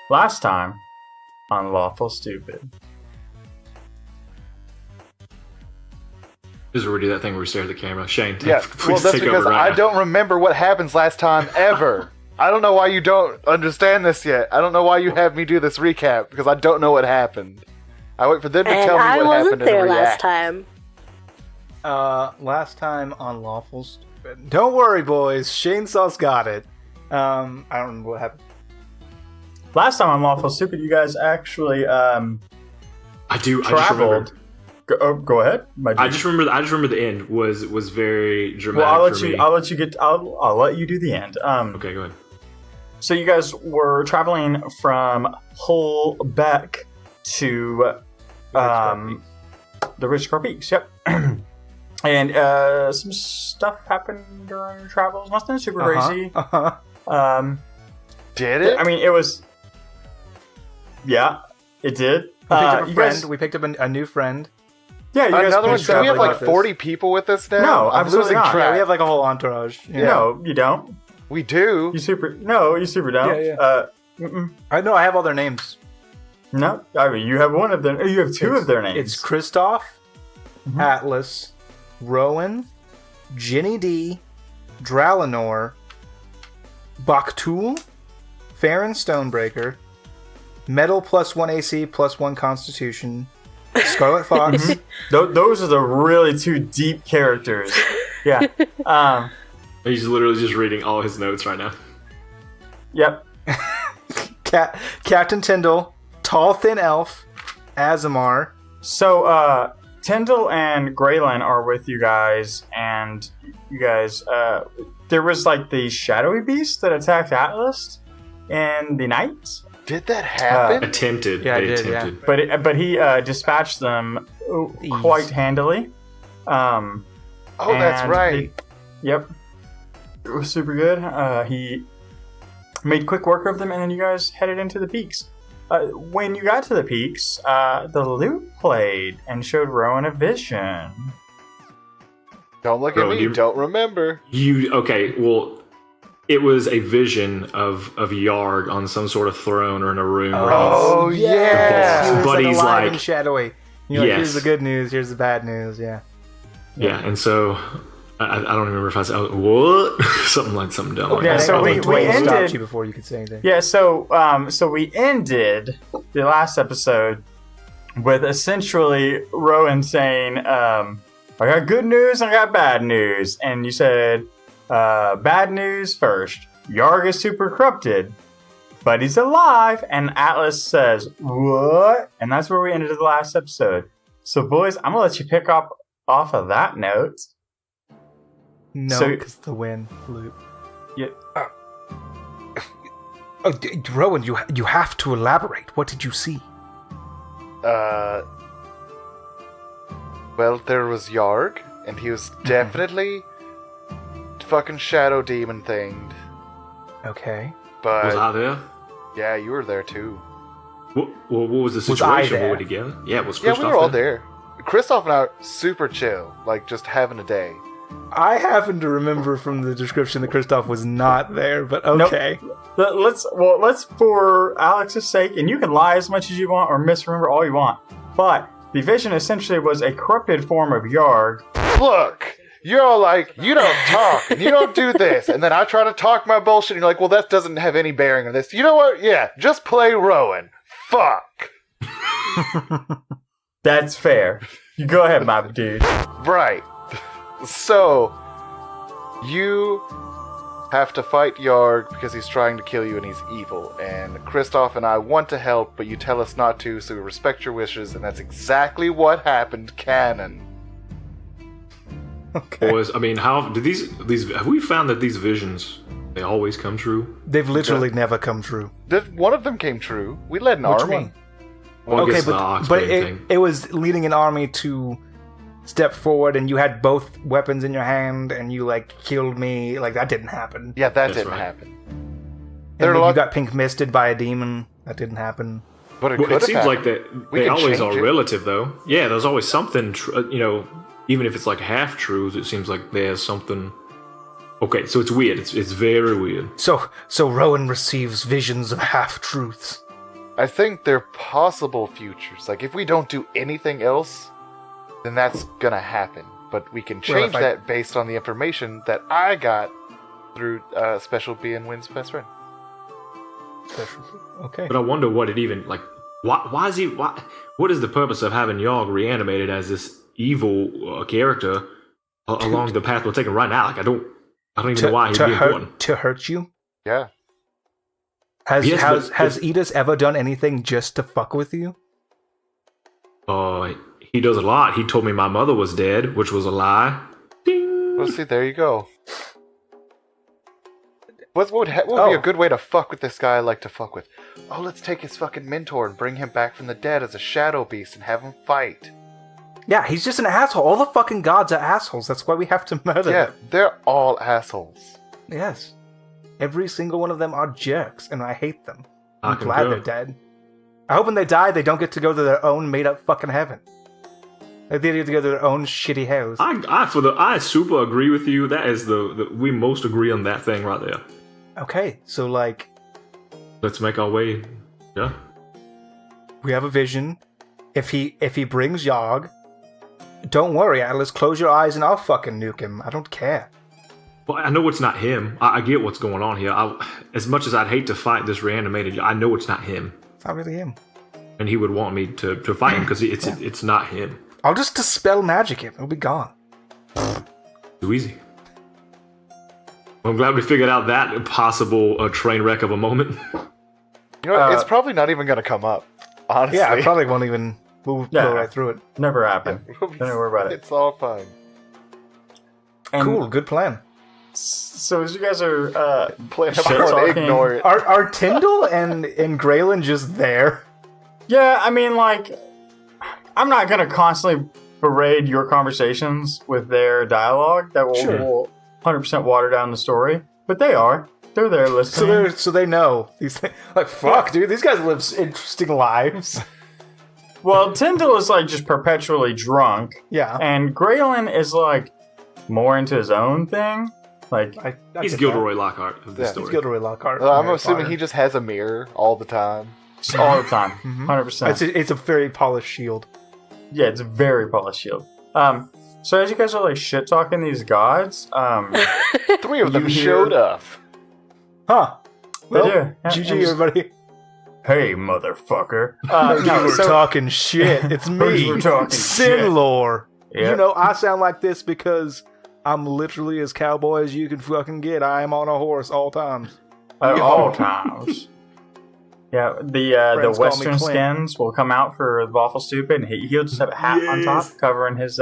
Last time on Lawful Stupid. This is where we do that thing where we stare at the camera. Shane, Yeah, please that's take because over right I don't remember what happens last time ever. I don't know why you don't understand this yet. I don't know why you have me do this recap, because I don't know what happened. I wait for them to tell me I what wasn't happened there and last react. time. Last time on Lawful Stupid. Don't worry, boys. Shane Sauce got it. I don't remember what happened. Last time on Lawful Stupid, you guys actually I just traveled. remember. Go ahead. My dude. I just remember the end was very dramatic. Well, I'll let you do the end. Okay, go ahead. So you guys were traveling from Hullbeck to the Richcroft Peaks. Yep. And some stuff happened during your travels. Nothing super crazy. Did it? I mean, it was. Yeah, it did. We picked up a you friend. guys- We picked up a new friend. Yeah, you guys Another one? picked Do we up have like like 40 people with us now? No, I'm absolutely losing not. track. Yeah, we have like a whole entourage. Yeah. No, you don't. We do. You super don't. Yeah. I know. I have all their names. No, I mean you have one of them. You have two of their names. It's Christoph, Atlas, Rowan, Ginny D, Dralenor, Baktul, Farron Stonebreaker, Metal +1 AC +1 Constitution, Scarlet Fox. Those are the really two deep characters. Yeah. He's literally just reading all his notes right now. Yep. Captain Tyndall, Tall Thin Elf, Azamar. So, Tyndall and Graylin are with you guys, and you guys, there was like the shadowy beast that attacked Atlas in the night. Did that happen? Attempted. Yeah, I They did, attempted. But he dispatched them quite handily. Oh, that's and right. Yep. It was super good. He made quick work of them, and then you guys headed into the peaks. When you got to the peaks, the lute played and showed Rowan a vision. Don't look at Bro, me. you- Don't remember. Okay, well, it was a vision of Yarg on some sort of throne or in a room. Oh, yeah. He was But he's alive like- and shadowy. You're like, Yes. here's the good news, here's the bad news. Yeah. Yeah, and so I don't remember if I said what something dumb. Like Yeah, that. so I think we Dwayne stopped ended- you before you could say anything. Yeah, so we ended the last episode with essentially Rowan saying, I got good news and I got bad news. And you said, bad news first. Yarg is super corrupted, but he's alive. And Atlas says, what? And that's where we ended the last episode. So, boys, I'm going to let you pick up off of that note. No, So- because the wind loop. Yeah. Rowan, you have to elaborate. What did you see? Well, there was Yarg, and he was definitely fucking shadow demon thinged. Okay. But Was I there? yeah, you were there too. What was the Was I situation? there? Were we together? Yeah, was Yeah, Christoph we were all there. Christoph and I are super chill, like just having a day. I happen to remember from the description that Christoph was not there, but okay. Let's for Alex's sake, and you can lie as much as you want or misremember all you want, but the vision essentially was a corrupted form of Yarg. Look, you're all like, you don't talk, and you don't do this, and then I try to talk my bullshit, and you're like, well, that doesn't have any bearing on this. You know what? Yeah, just play Rowan. Fuck. That's fair. You go ahead, my dude. Right. So, you have to fight Yarg because he's trying to kill you and he's evil. And Christoph and I want to help, but you tell us not to, so we respect your wishes, and that's exactly what happened, canon. Okay. Boys, I mean, how do these have we found that these visions they always come true? They've literally never come true. One of them came true. We led an What do you army. mean? Well, I Okay, guess the but Oxbane it, thing. it was leading an army to step forward, and you had both weapons in your hand, and you like killed me. Like that didn't happen. Yeah, that That's didn't right. happen. And There are then a lot- you got pink misted by a demon. That didn't happen. But it Well, could it have seems happened. like that We they can always change are it. relative, though. Yeah, there's always something. Even if it's like half truths, it seems like there's something. Okay, so it's weird. It's very weird. So Rowan receives visions of half truths. I think they're possible futures. Like, if we don't do anything else, then that's gonna happen. But we can change that based on the information that I got through Special being Wynn's best friend. Okay. But I wonder what it even like. Why is he? What is the purpose of having Yogg reanimated as this evil character along the path we're taking right now? Like, I don't even know why he'd be important. To hurt you? Yeah. Has Edis ever done anything just to fuck with you? He does a lot. He told me my mother was dead, which was a lie. Ding. Well, see, there you go. What would be a good way to fuck with this guy I like to fuck with? Oh, let's take his fucking mentor and bring him back from the dead as a shadow beast and have him fight. Yeah, he's just an asshole. All the fucking gods are assholes. That's why we have to murder them. Yeah, they're all assholes. Yes. Every single one of them are jerks, and I hate them. I I'm glad they're dead. I hope when they die, they don't get to go to their own made-up fucking heaven. They get to go to their own shitty house. I super agree with you. That is we most agree on that thing right there. Okay, so like, let's make our way. Yeah. We have a vision. If he brings Yogg, don't worry, Atlas. Close your eyes and I'll fucking nuke him. I don't care. Well, I know it's not him. I get what's going on here. As much as I'd hate to fight this reanimated, I know it's not him. It's not really him. And he would want me to fight him because it's not him. I'll just dispel magic him. It'll be gone. Too easy. Well, I'm glad we figured out that possible train wreck of a moment. You know what? It's probably not even going to come up, honestly. Yeah, I probably won't even go right through it. Never happened. Don't worry about it. It's all fine. And cool, good plan. So as you guys are Plan shit about talking, ignore it. Are Tyndall and Graylin just there? Yeah, I mean, like, I'm not gonna constantly berate your conversations with their dialogue. That will 100% water down the story. But they're there listening. So they know these things. Like, fuck, dude, these guys live interesting lives. Well, Tyndall is like just perpetually drunk. Yeah, and Graylin is like more into his own thing. Like, he's Gilderoy Lockhart of this story. He's Gilderoy Lockhart. I'm assuming he just has a mirror all the time. just all the time, 100%. It's a very polished shield. Yeah, it's a very polished shield. So as you guys are like shit talking these gods, 3 of them showed up. Huh. Well, They do. Yeah, GG, and just, everybody. Hey, motherfucker. We're talking shit. It's me, We're talking Sinlor. Yep. You know, I sound like this because I'm literally as cowboy as you can fucking get. I am on a horse all times. At all times. Yeah, the Friends call me Western Clint. skins will come out for the Lawful Stupid, and he'll just have a hat on top covering his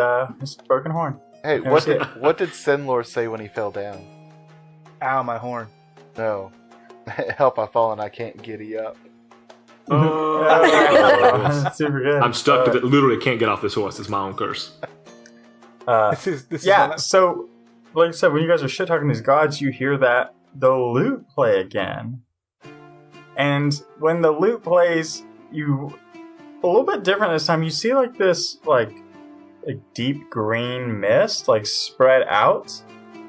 broken horn. Hey, what did Senlor say when he fell down? Ow, my horn. No. Help, I fall and I can't giddy up. That's super good. I'm stuck to literally can't get off this horse. It's my own curse. This is Yeah, not- so like I said, when you guys are shit talking these gods, you hear that the lute play again. And when the lute plays, you a little bit different this time. You see like this like deep green mist like spread out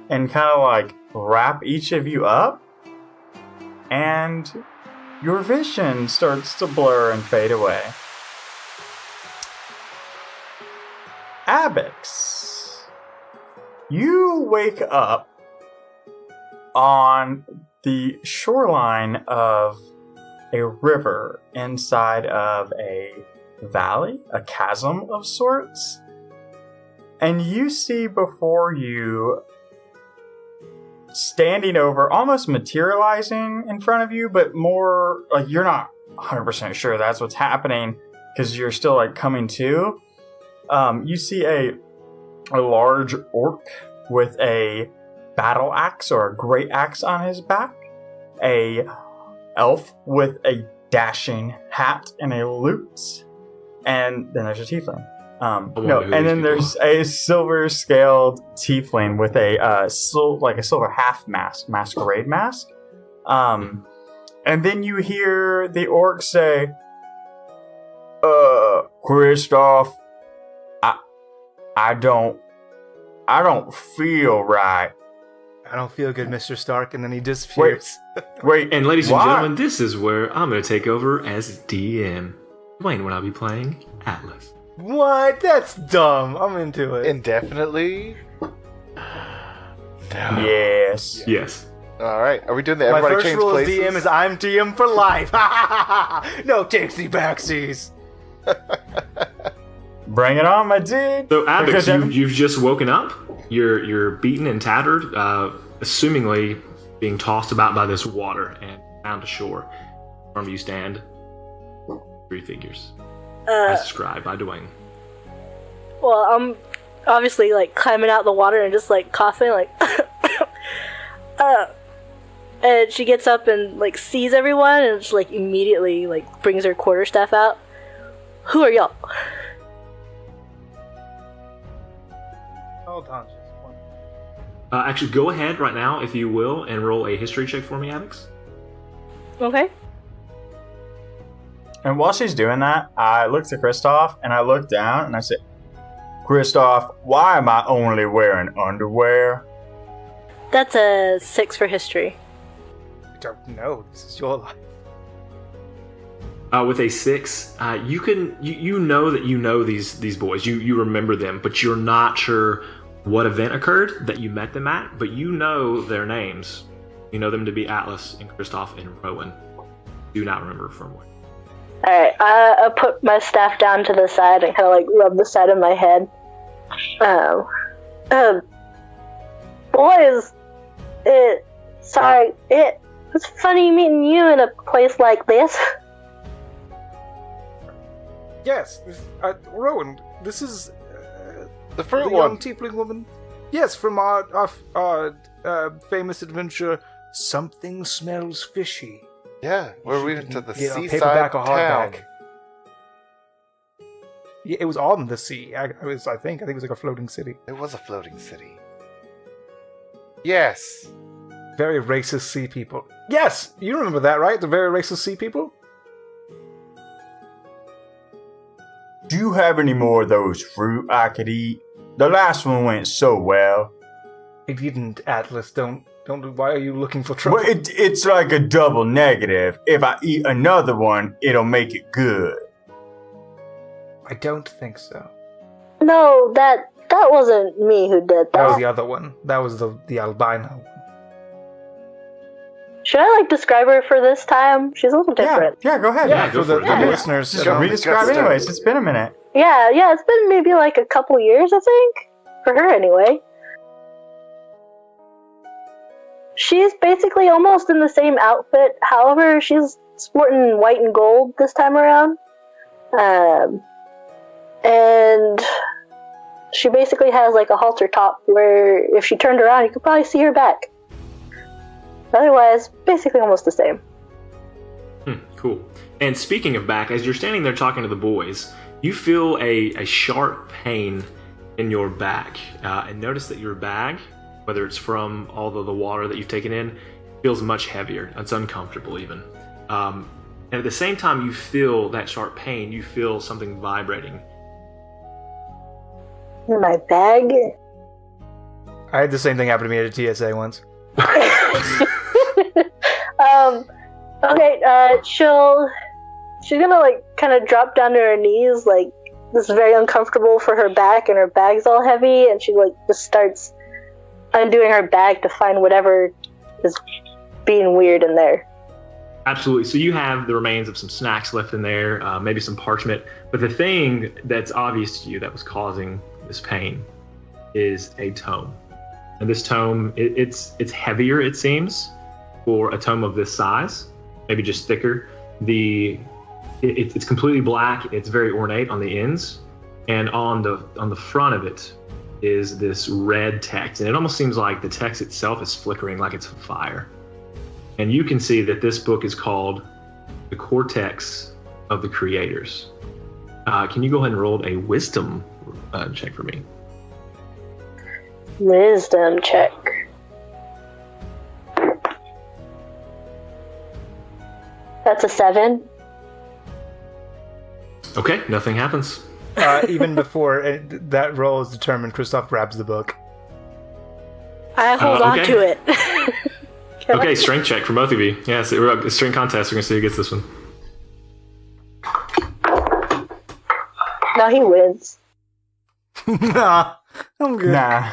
and kind of like wrap each of you up, and your vision starts to blur and fade away. Abix, you wake up on the shoreline of a river inside of a valley, a chasm of sorts, and you see before you, standing over, almost materializing in front of you, but more like you're not 100% sure that's what's happening because you're still like coming to. You see a large orc with a battle axe or a great axe on his back, a elf with a dashing hat and a lute, and then there's a tiefling. And then there's a silver scaled tiefling with a silver half mask, masquerade mask. And then you hear the orc say, Kristoff, I don't feel right. I don't feel good, Mr. Stark, and then he disappears. Wait, And ladies and why? gentlemen, this is where I'm going to take over as DM. Dwayne will now be playing Atlas. What? That's dumb. I'm into it. Indefinitely? Yes. Yes. All right. Are we doing the My everybody first change rule places? as DM is I'm DM for life. No takesy backsies. Bring it on, my dude. So, Abix, Because you've just woken up. You're beaten and tattered, assumingly being tossed about by this water and down to shore. In front of you stand 3 figures, as described by Dwayne. Well, I'm obviously like climbing out the water and just like coughing, like, and she gets up and like sees everyone and just like immediately like brings her quarterstaff out. Who are y'all? Hold on just one. Actually, go ahead right now, if you will, and roll a history check for me, Abix. Okay. And while she's doing that, I look to Kristoff and I look down and I say, Kristoff, why am I only wearing underwear? That's a 6 for history. I don't know. This is your life. With a 6, you know that you know these boys. You remember them, but you're not sure what event occurred that you met them at. But you know their names. You know them to be Atlas and Kristoff and Rowan. Do not remember from where. Alright, I put my staff down to the side and kind of like rub the side of my head. Boys, it was funny meeting you in a place like this. Yes, Rowan, this is The fruit the one. young tiefling woman. Yes, from our famous adventure, Something Smells Fishy. Yeah, where we You went to can the get a seaside paperback or town. hardback. Yeah, it was on the sea. I think it was like a floating city. It was a floating city. Yes. Very racist sea people. Yes, you remember that, right? The very racist sea people. Do you have any more of those fruit I could eat? The last one went so well. I didn't, Atlas. Don't. Why are you looking for trouble? Well, it's like a double negative. If I eat another one, it'll make it good. I don't think so. No, that wasn't me who did That was that. the other one. That was the albino one. Should I like describe her for this time? She's a little different. Yeah, go ahead. Yeah, go for the, for it. for the Yeah. listeners. Just at home. Redescribe anyways. It's been a minute. Yeah, it's been maybe like a couple years, I think. For her, anyway. She's basically almost in the same outfit. However, she's sporting white and gold this time around. And she basically has like a halter top where if she turned around, you could probably see her back. Otherwise, basically almost the same. Cool. And speaking of back, as you're standing there talking to the boys, you feel a sharp pain in your back. And notice that your bag, whether it's from all the water that you've taken in, feels much heavier. It's uncomfortable even. And at the same time you feel that sharp pain, you feel something vibrating. In my bag. I had the same thing happen to me at a TSA once. Okay, she's gonna like kind of drop down to her knees, like this is very uncomfortable for her back, and her bag's all heavy, and she like just starts undoing her bag to find whatever is being weird in there. Absolutely. So you have the remains of some snacks left in there, maybe some parchment, but the thing that's obvious to you that was causing this pain is a tome. And this tome, it's heavier, it seems, for a tome of this size, maybe just thicker. It's completely black. It's very ornate on the ends, and on the front of it is this red text, and it almost seems like the text itself is flickering like it's fire. And you can see that this book is called The Cortex of the Creators. Can you go ahead and roll a wisdom check for me? Wisdom check. That's a 7. Okay, nothing happens. Even before that roll is determined, Kristoff grabs the book. I hold on okay. to it. Okay, strength check for both of you. Yes, we're a strength contest. We're gonna see who gets this one. No, he wins. Nah, I'm good. Nah.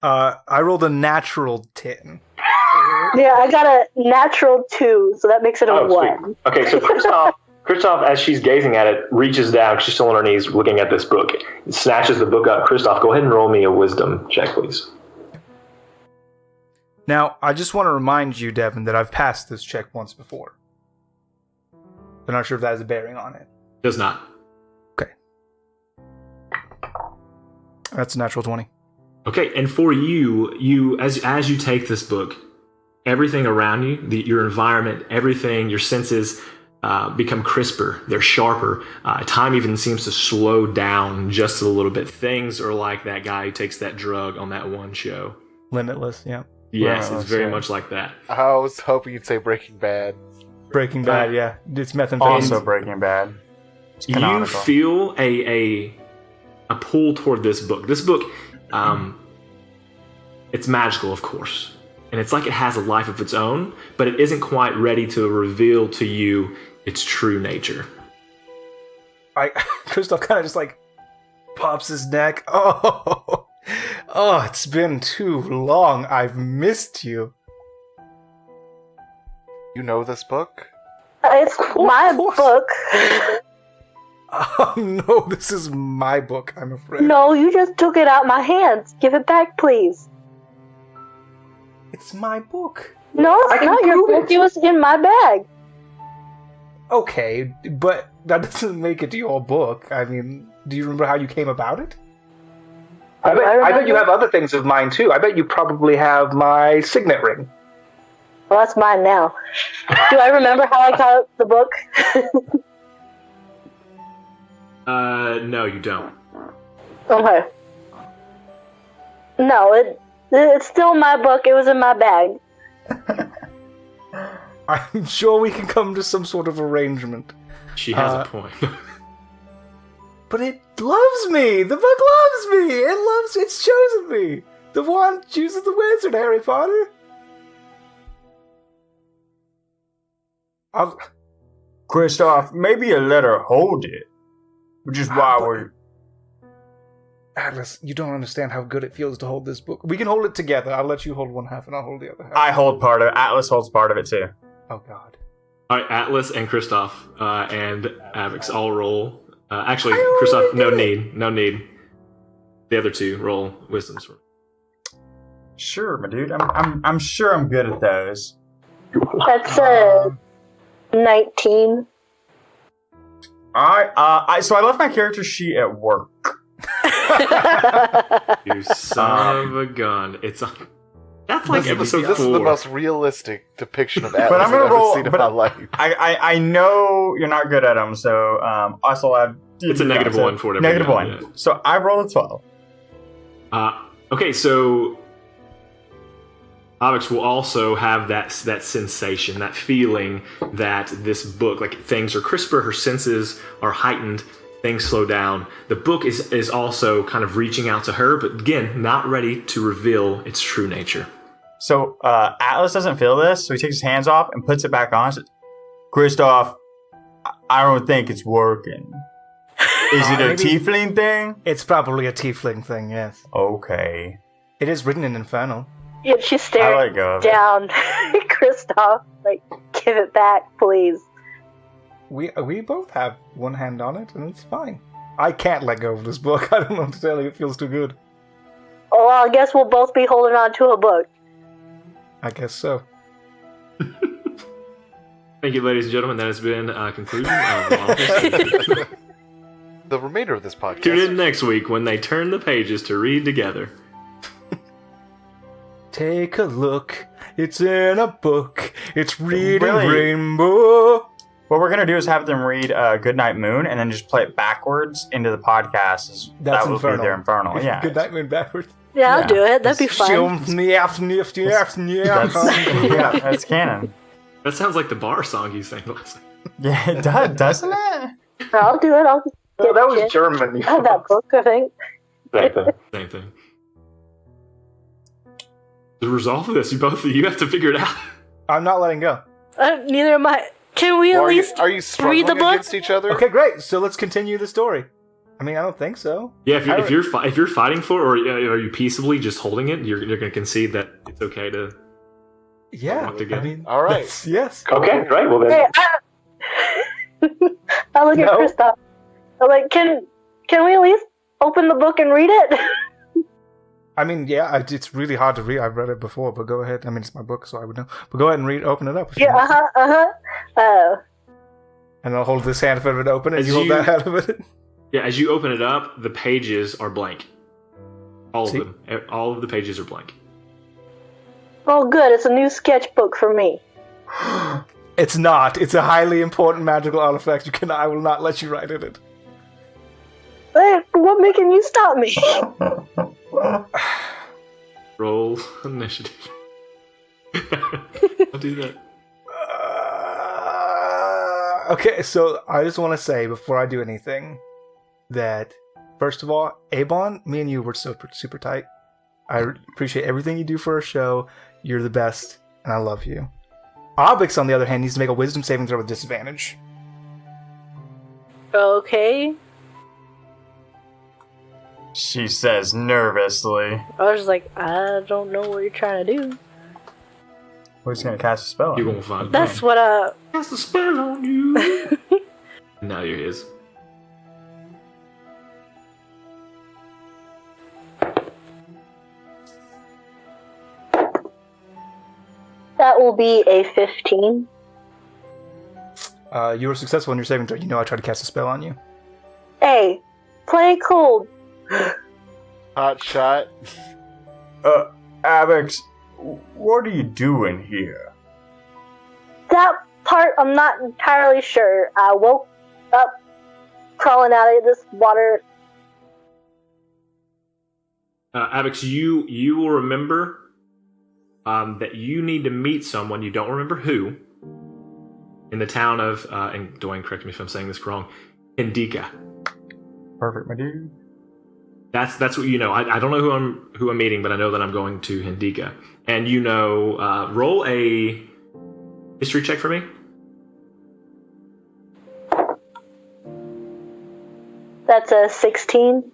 I rolled a natural 10. Yeah, I got a natural 2, so that makes it a 1. Sweet. Okay, so Kristoff, as she's gazing at it, reaches down. She's still on her knees looking at this book. Snatches the book up. Kristoff, go ahead and roll me a wisdom check, please. Now, I just want to remind you, Devin, that I've passed this check once before. I'm not sure if that has a bearing on it. Does not. Okay. That's a natural 20. Okay, and for you as you take this book, everything around you, your environment, everything, your senses become crisper. They're sharper. Time even seems to slow down just a little bit. Things are like that guy who takes that drug on that one show. Limitless, yeah. Yes, Wow, it's very okay. much like that. I was hoping you'd say Breaking Bad. Breaking Bad, yeah. It's methamphetamine. Also Breaking Bad. It's You canonical. feel a pull toward this book. This book, it's magical, of course. And it's like it has a life of its own, but it isn't quite ready to reveal to you its true nature. Kristoff kind of just like pops his neck. Oh, it's been too long. I've missed you. You know this book? It's my course. book. Oh no, this is my book, I'm afraid. No, you just took it out my hands. Give it back, please. It's my book. No, it's not your book. It was in my bag. Okay, but that doesn't make it your book. I mean, do you remember how you came about it? I bet you have other things of mine too. I bet you probably have my signet ring. Well, that's mine now. Do I remember how I got the book? No, you don't. Okay. No, it's still my book. It was in my bag. I'm sure we can come to some sort of arrangement. She has a point. But it loves me! The book loves me! It's chosen me! The wand chooses the wizard, Harry Potter! Kristoff, maybe you let her hold it. Which is why we're... Atlas, you don't understand how good it feels to hold this book. We can hold it together. I'll let you hold one half and I'll hold the other half. I hold part of it. Atlas holds part of it too. Oh god. All right, Atlas and Kristoff and Avix all roll. Actually, Kristoff, no need. The other two roll wisdoms for me. Sure, my dude. I'm sure I'm good at those. That's a 19. So I left my character sheet at work. You son of a gun! That's like episode 4. This is the most realistic depiction of Atlas But I'm I've gonna ever roll. seen in But my life. I know you're not good at them, so also have. It's a negative so- 1 for whatever. Negative you 1. got, yeah. So I roll a 12. Okay, so Avix will also have that sensation, that feeling that this book, like things are crisper, her senses are heightened, things slow down. The book is also kind of reaching out to her, but again, not ready to reveal its true nature. So Atlas doesn't feel this, so he takes his hands off and puts it back on. Says, Kristoff, I don't think it's working. Is it a Maybe- tiefling thing? It's probably a tiefling thing, yes. Okay. It is written in Infernal. Yeah, she's staring I let go of it. down Kristoff. Like, give it back, please. We both have one hand on it, and it's fine. I can't let go of this book. I don't know what to tell you. It feels too good. Oh, well, I guess we'll both be holding on to a book. I guess so. Thank you, ladies and gentlemen. That has been a conclusion of Lawful. The remainder of this podcast. Tune in next week when they turn the pages to read together. Take a look. It's in a book. It's reading Really? Rainbow. What we're going to do is have them read Goodnight Moon and then just play it backwards into the podcast. That's that will Infernal. be their Infernal, yeah. Good night, moon backwards. Yeah, I'll Yeah. do it. That'd be fun. Yeah, that's canon. That sounds like the bar song you sang last night. Yeah, it does, doesn't it? I'll do it. I'll get that was it. German. I have that book, I think. Same thing. Same thing. To resolve this, you have to figure it out. I'm not letting go. Neither am I. Can we at least are you struggling read the book? against each other? Okay, great. So let's continue the story. I mean, I don't think so. Yeah, if you're fighting for, or are you peaceably just holding it, you're going to concede that it's okay to walk together. I mean, All right. yes. Okay, great. Well then, Hey, I look at No. Kristoff. I'm like, can we at least open the book and read it? I mean, yeah, it's really hard to read. I've read it before, but go ahead. I mean, it's my book, so I would know. But go ahead and open it up. If you Yeah, want. Oh. And I'll hold this hand of it open, and As you hold you- that hand of it. Yeah, as you open it up, the pages are blank. All See? of them. All of the pages are blank. Oh, good. It's a new sketchbook for me. It's not. It's a highly important magical artifact. I will not let you write in it. Hey, what making you stop me? Roll initiative. I'll do that. Okay, so I just want to say before I do anything that, first of all, Abon, me and you were super tight. I appreciate everything you do for our show. You're the best, and I love you. Obix, on the other hand, needs to make a wisdom saving throw with disadvantage. Okay. She says nervously. I was like, I don't know what you're trying to do. We're just gonna cast a spell. You're going to find That's what Cast a spell on you. Now you're his. that will be a 15. You were successful in your saving throw. You know I tried to cast a spell on you. Hey, play cold. Hot shot. Avex, what are you doing here? That part I'm not entirely sure. I woke up crawling out of this water. Avex, you will remember that you need to meet someone, you don't remember who, in the town of, and Dwayne, correct me if I'm saying this wrong, Indica. Perfect, my dude. That's what you know. I don't know who I'm meeting, but I know that I'm going to Indica. And you know, roll a history check for me. That's a 16.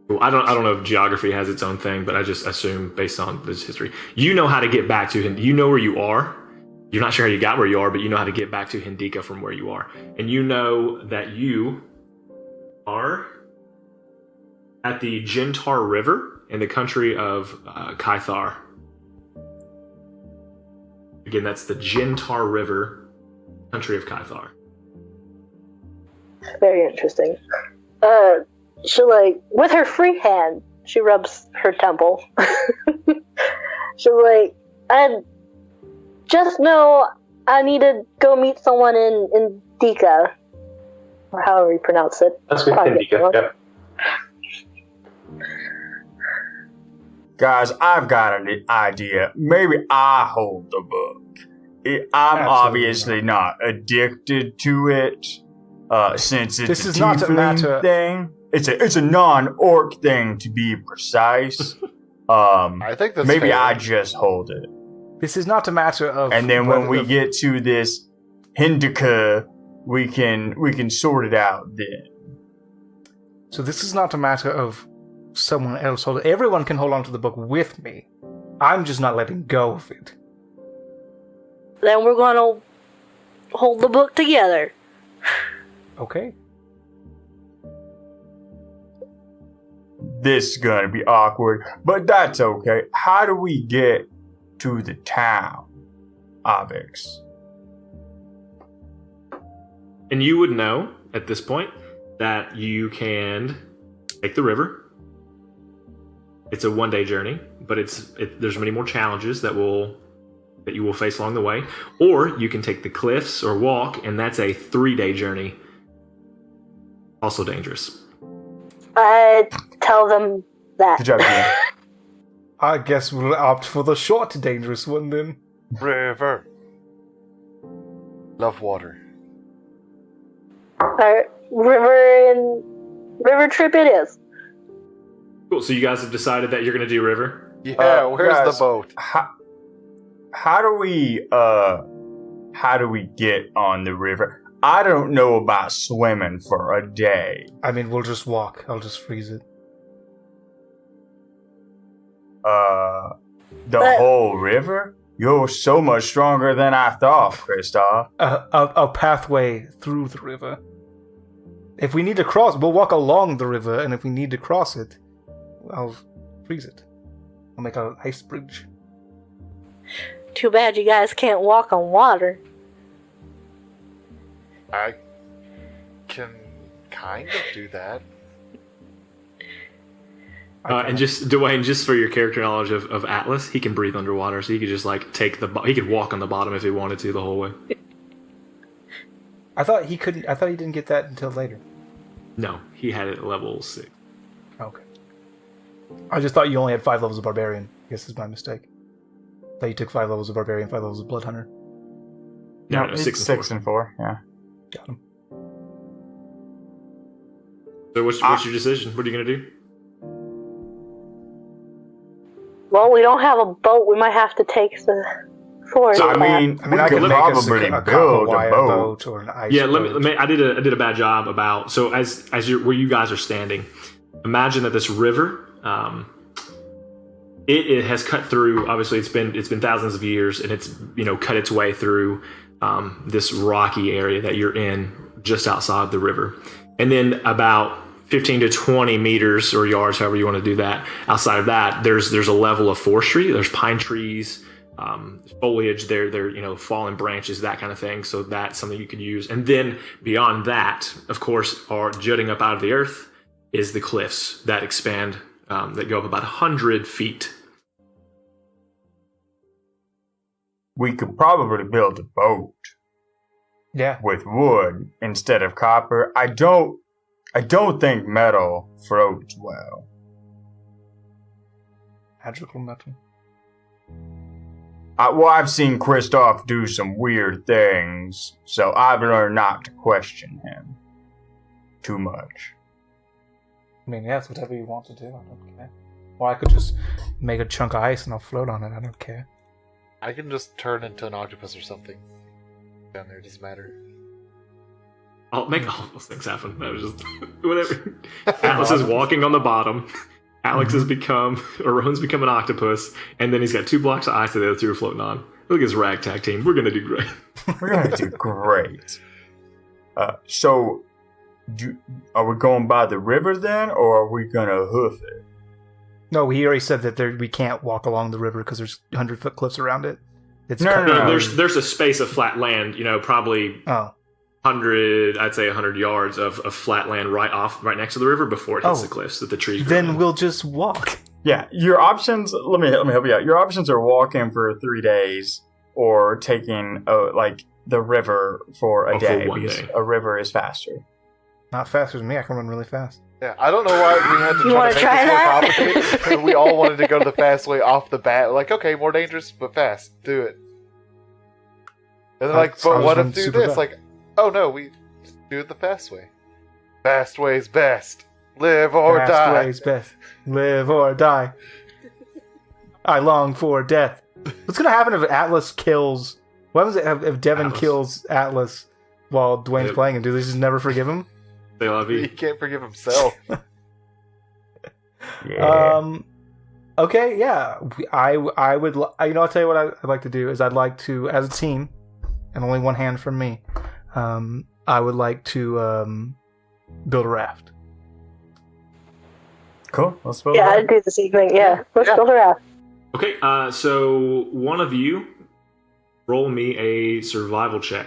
Well, I don't know if geography has its own thing, but I just assume based on this history, you know how to get back to Hindica. You know where you are. You're not sure how you got where you are, but you know how to get back to Hindica from where you are. And you know that you are at the Jintar River in the country of Kythar. Again, that's the Jintar River, country of Kythar. Very interesting. She, like, with her free hand, she rubs her temple. She's like, I just know I need to go meet someone in Dika. Or however you pronounce it. that's good. Probably Indika. Yep. Guys, I've got an idea. Maybe I hold the book. I'm Absolutely obviously not addicted to it, since it's This a is not a tiefling matter- thing. It's a non-orc thing, to be precise. I think that's Maybe fair. I just hold it. This is not a matter of. And then when whether we the- get to this Hindica, we can sort it out then. So this is not a matter of someone else holding. Everyone can hold on to the book with me. I'm just not letting go of it. Then we're gonna hold the book together. Okay. This is gonna be awkward, but that's okay. How do we get to the town, Avix? And you would know at this point that you can take the river. It's a one-day journey, but there's many more challenges that you will face along the way. Or you can take the cliffs or walk, and that's a 3-day journey. Also dangerous. I tell them that. Good job, Jim. I guess we'll opt for the short, dangerous one then. River. Love water. Alright, river trip it is. Cool. So you guys have decided that you're going to do river? Yeah, where's guys, the boat? How do we get on the river? I don't know about swimming for a day. I mean, we'll just walk. I'll just freeze it. The whole river? You're so much stronger than I thought, Kristoff. A pathway through the river. If we need to cross, we'll walk along the river, and if we need to cross it, I'll freeze it. I'll make an ice bridge. Too bad you guys can't walk on water. I can kind of do that. And just Dwayne, just for your character knowledge of Atlas, he can breathe underwater, so he could just like he could walk on the bottom if he wanted to the whole way. I thought he couldn't. I thought he didn't get that until later. No, he had it at level 6. Okay. I just thought you only had 5 levels of Barbarian. I guess it's my mistake. I thought you took 5 levels of Barbarian, 5 levels of Blood Hunter. No, it's 6 and 4. Yeah. Got him. So what's your decision? What are you gonna do? Well, we don't have a boat. We might have to take the forest. So, I mean, we I could could make us probably a build a wire boat. or an ice Yeah, boat. I did a bad job about. So as where you guys are standing, imagine that this river, it has cut through. Obviously, it's been thousands of years, and it's cut its way through this rocky area that you're in, just outside the river, and then about 15 to 20 meters or yards, however you want to do that. Outside of that, there's a level of forestry. There's pine trees, foliage. They're fallen branches, that kind of thing. So that's something you could use. And then beyond that, of course, are jutting up out of the earth is the cliffs that expand, that go up about 100 feet. We could probably build a boat Yeah. with wood instead of copper. I don't think metal floats well. Magical metal. I've seen Kristoff do some weird things, so I've learned not to question him too much. I mean, yeah, it's whatever you want to do. I don't care. Or I could just make a chunk of ice and I'll float on it. I don't care. I can just turn into an octopus or something. Down there, it doesn't matter. I'll make all those things happen. That was just whatever. Atlas is walking on the bottom. Alex has Rowan's become an octopus, and then he's got 2 blocks of ice that the other 2 are floating on. Look at his ragtag team. We're gonna do great. We're gonna do great. So, are we going by the river then, or are we gonna hoof it? No, he already said that we can't walk along the river because there's 100-foot cliffs around it. It's No. There's a space of flat land. Probably 100 yards of flat land right next to the river before it hits the cliffs that the trees grow Then in. we'll just walk. Yeah, your options. Let me help you out. Your options are walking for 3 days or taking the river for a day, for 1 because day. a river is faster. Not faster than me. I can run really fast. Yeah, I don't know why we had to You try wanna to make try this more that? complicated. We all wanted to go the fast way off the bat. Like, okay, more dangerous, but fast. Do it. And then That but what sounds if do super this? fast. Like, oh no, we just do it the fast way. Fast way's best. Live or Fast die. way's best. Live or die. I long for death. What's gonna happen if Atlas kills? What was it if Devin Atlas. kills Atlas while Dwayne's Yep. playing him? Do they just never forgive him? They love He you. can't forgive himself. Yeah. Okay, yeah. I would. I'll tell you what I'd like to do is I'd like to, as a team, and only one hand from me. I would like to build a raft. Cool. Let's build Yeah, it. I'd do the same thing. Yeah, let's build a raft. Okay, so one of you roll me a survival check.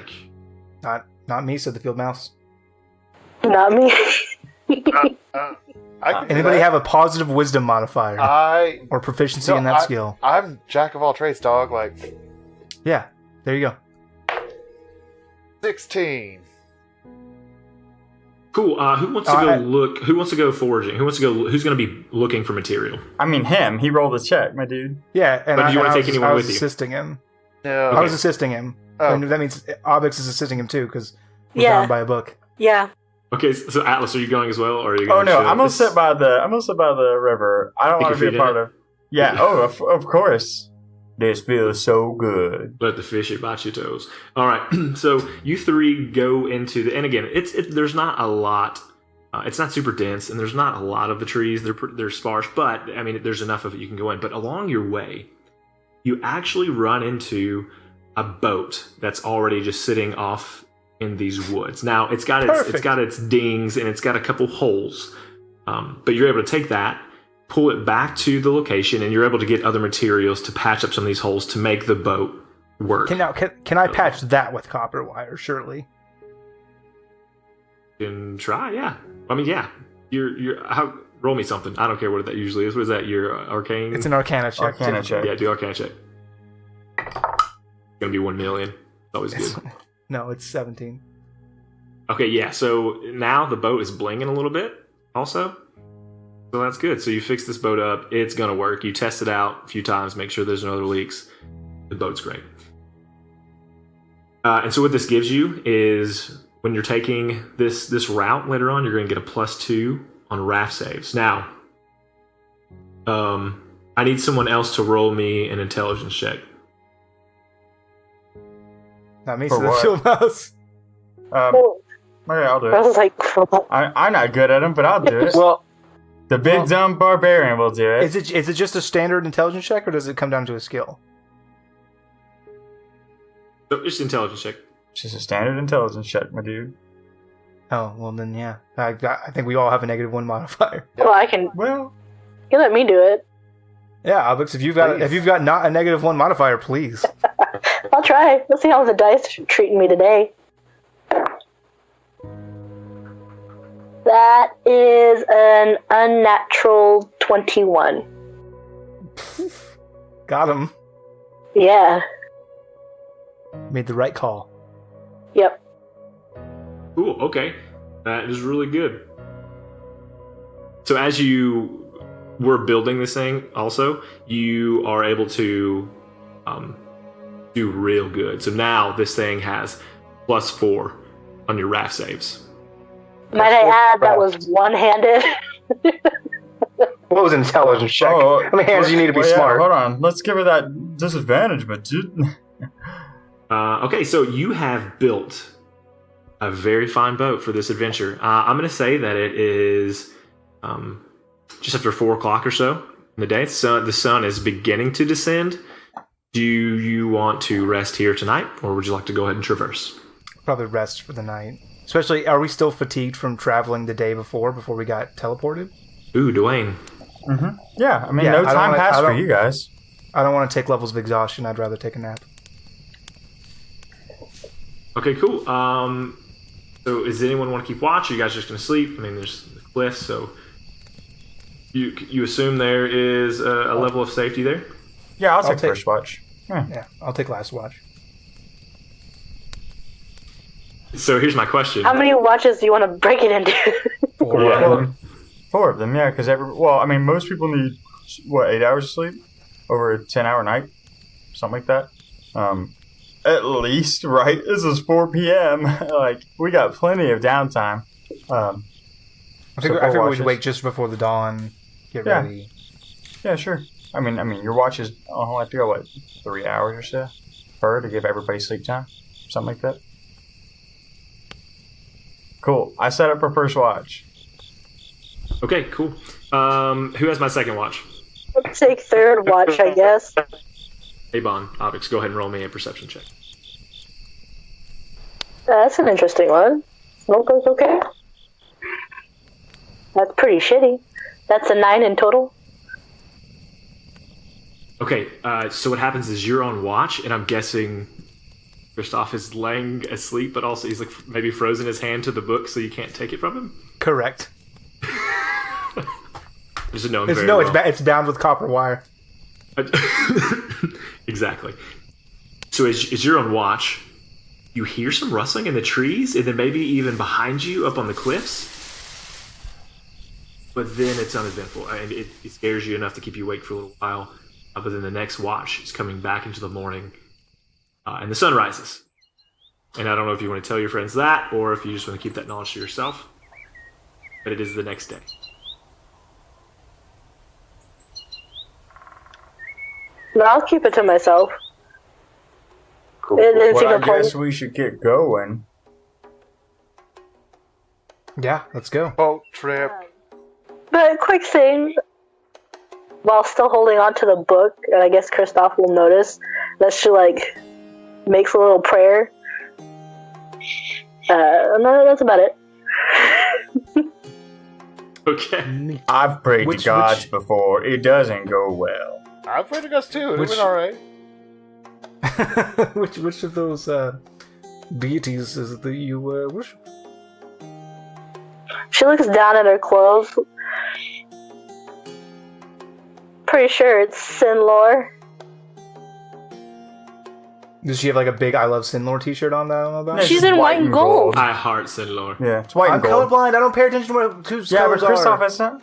Not me, said the field mouse. Not me. I can do Anybody that. have a positive wisdom modifier or proficiency in that skill? I'm jack of all trades, dog. Like Yeah, there you go. 16. Cool. Who wants to go look? Who wants to go foraging? Who's going to be looking for material? I mean, him. He rolled a check, my dude. Yeah, and But do you wanna I take was- anyone I was with you? assisting him. No. I was assisting him. Oh. And that means Obix is assisting him too because we're Yeah. bound by a book. Yeah. Okay, so Atlas, are you going as well, or are you? Oh Going no, to I'm gonna sit by the river. I don't Take want to your be feet a in part it? of. Yeah. Oh, of course. This feels so good. Let the fish eat bite your toes. All right, so you three go into the, and again, there's not a lot. It's not super dense, and there's not a lot of the trees. They're sparse, but I mean, there's enough of it you can go in. But along your way, you actually run into a boat that's already just sitting off in these woods. Now it's got its dings and it's got a couple holes, but you're able to take that, pull it back to the location, and you're able to get other materials to patch up some of these holes to make the boat work. Can I patch that with copper wire? Surely. You can try, yeah. I mean, yeah. Roll me something. I don't care what that usually is. What is that? Your arcane? It's an Arcana check. Arcana check. Yeah, do Arcana check. It's gonna be 1 million. Always good. No, it's 17. Okay, yeah. So now the boat is blinging a little bit. Also. So that's good. So you fix this boat up. It's going to work. You test it out a few times, make sure there's no other leaks. The boat's great. And so what this gives you is when you're taking this route later on, you're going to get a +2 on raft saves. Now, I need someone else to roll me an intelligence check. Not me, For so the what? field mouse. Okay, I'll do I it. was like, I'm not good at them, but I'll do it. Well, The big dumb barbarian will do it. Is it just a standard intelligence check, or does it come down to a skill? So just intelligence check. It's just a standard intelligence check, my dude. Oh, well then, yeah. I think we all have a -1 modifier. well, I can. Well, You let me do it. Yeah, Alex, if you've got not a -1 modifier, please. I'll try. Let's see how the dice are treating me today. That is an unnatural 21. Got him. Yeah. Made the right call. Yep. Cool, okay. That is really good. So as you were building this thing also, you are able to do real good. So now this thing has +4 on your raft saves. Might I add that was one-handed? what was intelligence check? oh, How many hands do you need to be well, yeah, smart? hold on. Let's give her that disadvantage, but dude. Okay, so you have built a very fine boat for this adventure. I'm going to say that it is just after 4 o'clock or so in the day. The sun is beginning to descend. Do you want to rest here tonight, or would you like to go ahead and traverse? Probably rest for the night. Especially, are we still fatigued from traveling the day before we got teleported? Ooh, Dwayne. Mm-hmm. Yeah, I mean, Yeah, no I don't time wanna- passed I for don't- you guys. I don't want to take levels of exhaustion. I'd rather take a nap. Okay, cool. So does anyone want to keep watch? Or you guys just going to sleep? I mean, there's the cliffs, so you assume there is a level of safety there? Yeah, I'll I'll take take- first watch. Yeah. Yeah, I'll take last watch. So here's my question. How many watches do you want to break it into? Yeah. 4 of them, yeah, because most people need, 8 hours of sleep? Over a 10-hour night? Something like that. At least, right? This is 4 p.m. Like, we got plenty of downtime. I figure we'd watches. wake just before the dawn, get Yeah. ready. Yeah, sure. I mean, your watch is only have to go, 3 hours or so? Per to give everybody sleep time? Something like that? Cool. I set up for first watch. Okay, cool. Who has my second watch? Let's take third watch, I guess. Avon, Obix, go ahead and roll me a perception check. That's an interesting one. Smoke goes okay. That's pretty shitty. That's a 9 in total. Okay, so what happens is you're on watch, and I'm guessing Christoph is laying asleep, but also he's like maybe frozen his hand to the book so you can't take it from him? Correct. Just to know him It's, very no, well. it's bound with copper wire. Exactly. So as you're on watch, you hear some rustling in the trees, and then maybe even behind you up on the cliffs. But then it's uneventful, and it scares you enough to keep you awake for a little while. But then the next watch is coming back into the morning, and the sun rises. And I don't know if you want to tell your friends that, or if you just want to keep that knowledge to yourself. But it is the next day. No, I'll keep it to myself. Cool. It didn't seem Well, I important. guess we should get going. Yeah, let's go. Boat trip. But quick thing, while still holding on to the book, and I guess Kristoff will notice that she makes a little prayer. No, that's about it. Okay. I've prayed Which- to gods before. It doesn't go well. I've played to us too. It Which- went alright. which of those deities is it that you worship? She looks down at her clothes. Pretty sure it's Sinlor. Does she have like a big "I love Sinlor" T-shirt on that I don't know about? No, She's in white and gold. I heart Sinlor. Yeah, it's white I'm and gold. colorblind. I don't pay attention to what whose Yeah, but colors Kristoff are. isn't.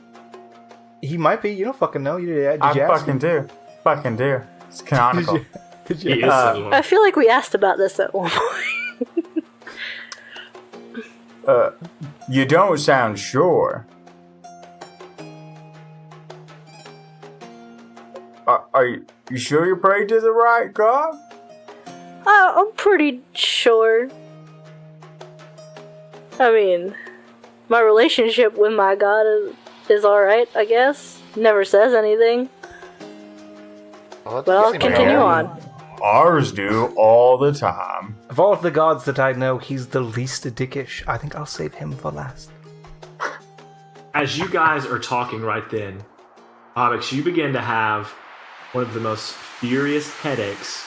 He might be. You don't fucking know. Did I you ask fucking him? do. Fucking do. It's canonical. Did He you? is I Sinlor. feel like we asked about this at one point. You don't sound sure. Are you sure you prayed to the right god? I'm pretty sure. I mean, my relationship with my god is alright, I guess. Never says anything. Well, But I'll that's easy, continue man. on. Ours do all the time. Of all of the gods that I know, he's the least dickish. I think I'll save him for last. As you guys are talking right then, Onyx, you begin to have one of the most furious headaches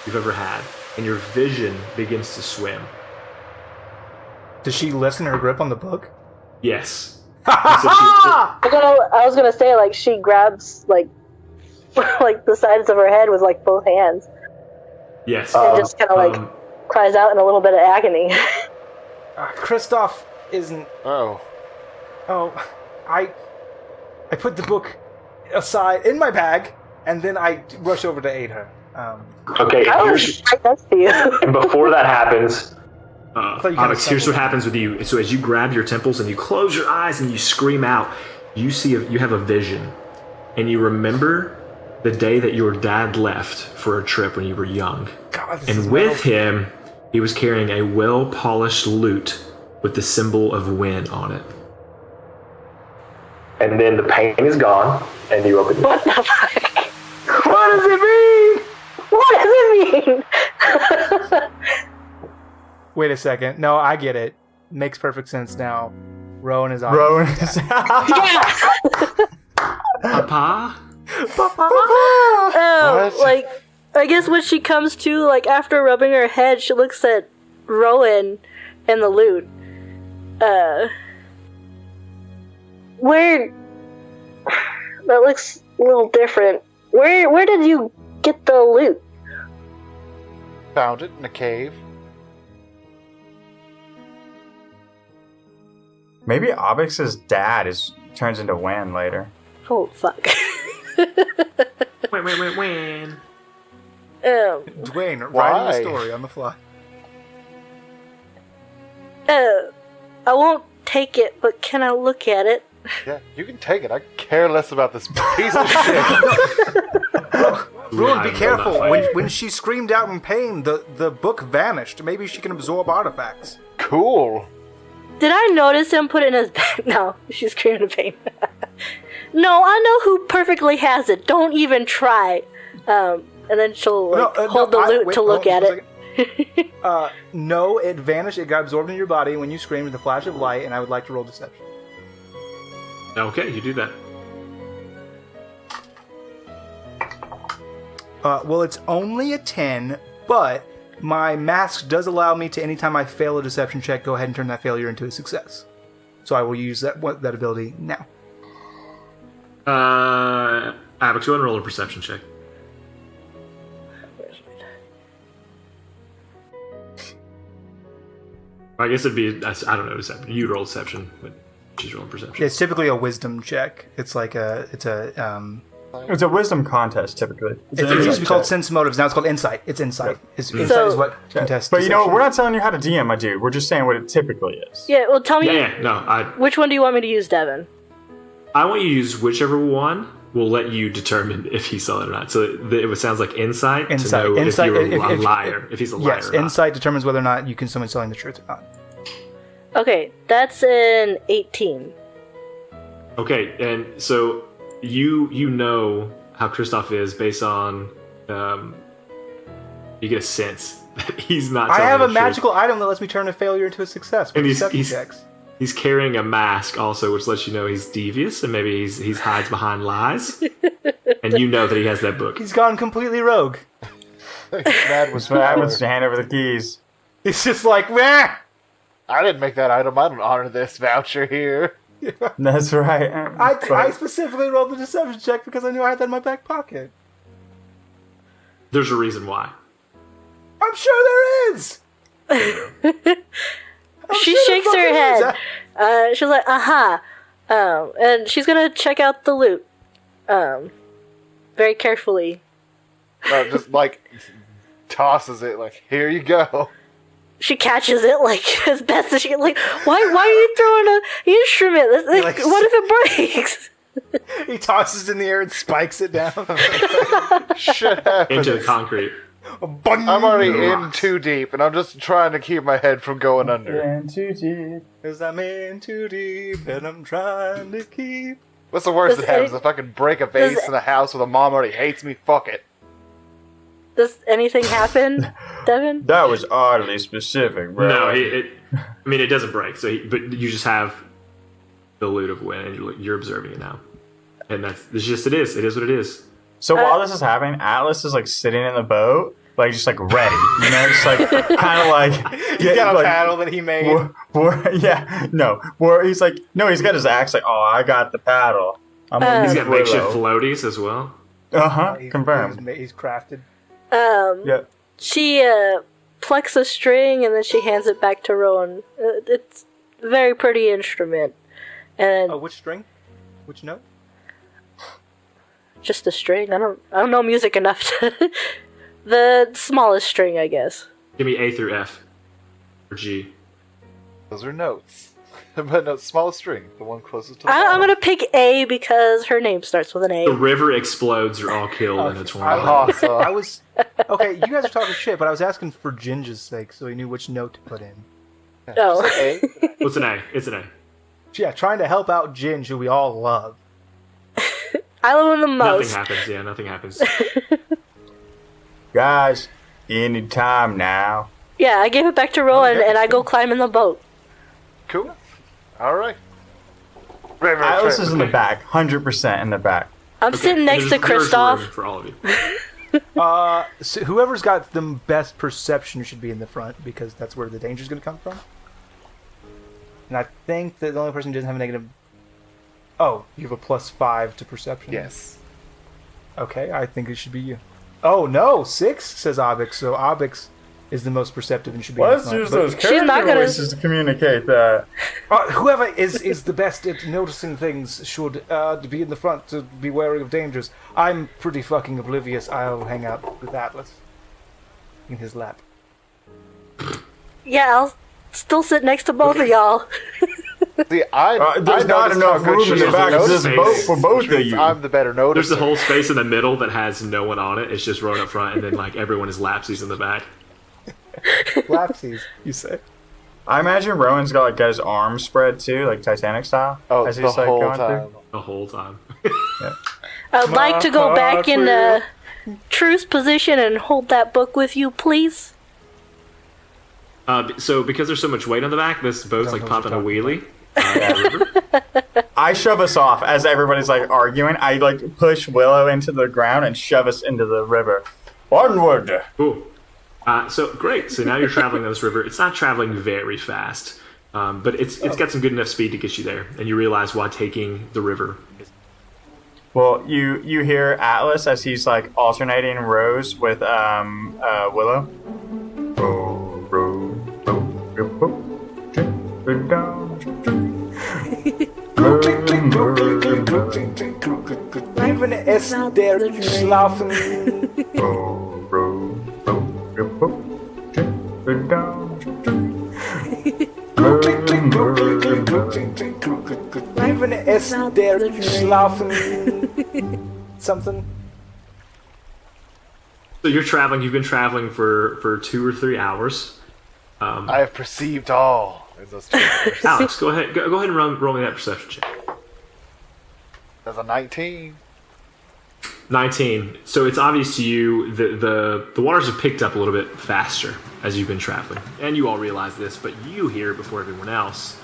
you've ever had, and your vision begins to swim. Does she lessen her grip on the book? Yes. So I was gonna say, she grabs, like the sides of her head with, both hands. yes. And just kind of, cries out in a little bit of agony. Kristoff isn't. Oh. Oh, I put the book aside in my bag, and then I rush over to aid her. Okay, I was right next to you. and before that happens, thought you kinda Onyx, here's what stumbled. happens with you. So as you grab your temples and you close your eyes and you scream out, you have a vision, and you remember the day that your dad left for a trip when you were young. God, this is And with metal. him, he was carrying a well-polished lute with the symbol of Win on it. and then the pain is gone, and you open it. What the fuck? What does it mean? What does it mean? Wait a second. No, I get it. Makes perfect sense now. Rowan is on. Rowan. Papa? Oh, What? I guess when she comes to, after rubbing her head, she looks at Rowan and the lute. Where... That looks a little different. Where did you get the lute? Found it in a cave. Maybe Obix's dad turns into Wen later. Oh, fuck. Win. Dwayne, writing Why? the story on the fly. I won't take it, but can I look at it? Yeah, you can take it. I care less about this piece of shit. Rowan, be I will careful. not When, fight. when she screamed out in pain, the book vanished. Maybe she can absorb artifacts. Cool. Did I notice him put it in his bag? No, she's screaming in pain. No, I know who perfectly has it. Don't even try. And then she'll hold the lute to look at it. No, it vanished. It got absorbed in your body when you screamed with a flash of light, and I would like to roll deception. Okay, you do that. Well, it's only a 10, but my mask does allow me to, anytime I fail a deception check, go ahead and turn that failure into a success. So I will use that ability now. Alex, go ahead and roll a perception check. I guess it'd be, I don't know, deception. You roll deception, but she's rolling perception. It's typically a wisdom check. It's a It's a wisdom contest, typically. it used to be called sense motives. Now it's called insight. It's insight. Insight is what contests. But you know, deception. we're not telling you how to DM, my dude. We're just saying what it typically is. Yeah, well, tell me No, which one do you want me to use, Devin? I want you to use whichever one will let you determine if he saw it or not. So it sounds like insight to Insight. know Insight, if you're a if- liar, if he's a liar Yes, or not. insight determines whether or not you can someone telling the truth or not. Okay, that's an 18. Okay, and so you know how Kristoff is based on you get a sense that he's not. I telling have the a truth. magical item that lets me turn a failure into a success with And he's- deception he's- checks. He's carrying a mask also, which lets you know he's devious and maybe he's hides behind lies. And you know that he has that book. He's gone completely rogue. Mad with That's what happens power. to hand over the keys. He's just like, meh! I didn't make that item. I don't honor this voucher here. That's right. I specifically rolled the deception check because I knew I had that in my back pocket. There's a reason why. I'm sure there is! She sure shakes the her fuck head. is. She's like, aha. And she's gonna check out the loot. Very carefully. Just like tosses it like, here you go. She catches it like as best as she can. Like, why are you throwing an instrument? like, What if it breaks? He tosses it in the air and spikes it down. Shit happens. Into the concrete. I'm already in too deep, and I'm just trying to keep my head from going under. In too deep. Cause I'm in too deep and I'm trying to keep. What's the worst Does that happens? any- If I can break a vase does- in a house where the mom already hates me, fuck it. Does anything happen, Devin? That was oddly specific, bro. No, it doesn't break. But you just have the loot of Win, and you're observing it now, and it's just it is what it is. So while this is happening, Atlas is like sitting in the boat, like just like ready, you know, just like kind of like He's got a paddle that he made. He's like, no, he's got his axe. Like, oh, I got the paddle. I'm gonna He's use got makeshift Willow. floaties as well. Confirmed. He's crafted. Yeah. She plucks a string and then she hands it back to Rowan. It's a very pretty instrument, and Oh, which string? Which note? just a string. I don't know music enough to. The smallest string, I guess. Give me A through F or G. Those are notes. But no, smallest string, the one closest to the I'm bottom. gonna pick A because her name starts with an The A. river explodes. You're all killed in a tornado. Awesome. I was okay. You guys are talking shit, but I was asking for Ginger's sake, so he knew which note to put in. Oh. A. What's an A? It's an A. Yeah, trying to help out Ginge, who we all love. I love him the Nothing most. happens. Yeah, nothing happens. Guys, anytime now. Yeah, I give it back to Rowan Okay, and I go climb in the boat. Cool. Alright. Very, very Atlas is in the okay. back, 100% in the back. I'm sitting next to There's room Kristoff. for all of you. So whoever's got the best perception should be in the front because that's where the danger's going to come from. And I think that the only person who doesn't have a negative. Oh, you have a +5 to perception. Yes. Okay, I think it should be you. Oh no, 6 says Obix. So Obix is the most perceptive and should be. in the Let's front. use But- those She's character not gonna- voices to communicate that. Whoever is the best at noticing things should be in the front to be wary of dangers. I'm pretty fucking oblivious. I'll hang out with Atlas in his lap. Yeah, I'll still sit next to both of y'all. See, I There's not noticed enough how good room she in the is back at of this noticing. boat for both of noticing. you. I'm the better noticer. There's the whole space in the middle that has no one on it. It's just Rowan up front, and then like everyone is lapsies in the back. Lapsies, you say? I imagine Rowan's got his arms spread too, like Titanic style. Oh, as the he's, like, whole going time. through. The whole time. I'd like to go back in truce position and hold that book with you, please. So because there's so much weight on the back, this boat's like Don't know what popping a you're wheelie. The river. I shove us off as everybody's like arguing. I like push Willow into the ground and shove us into the river. Onward! Cool. So great. So now you're traveling down this river. It's not traveling very fast, but it's got some good enough speed to get you there. And you realize why taking the river. Well, you hear Atlas as he's like alternating rows with Willow. Even es der schlafen. Even es der schlafen. something? So you're traveling. You've been traveling for 2 or 3 hours. I have perceived all. As those two hours. Alex, go ahead and roll me that perception check. That's a 19. 19. So it's obvious to you that the waters have picked up a little bit faster as you've been traveling, and you all realize this, but you hear before everyone else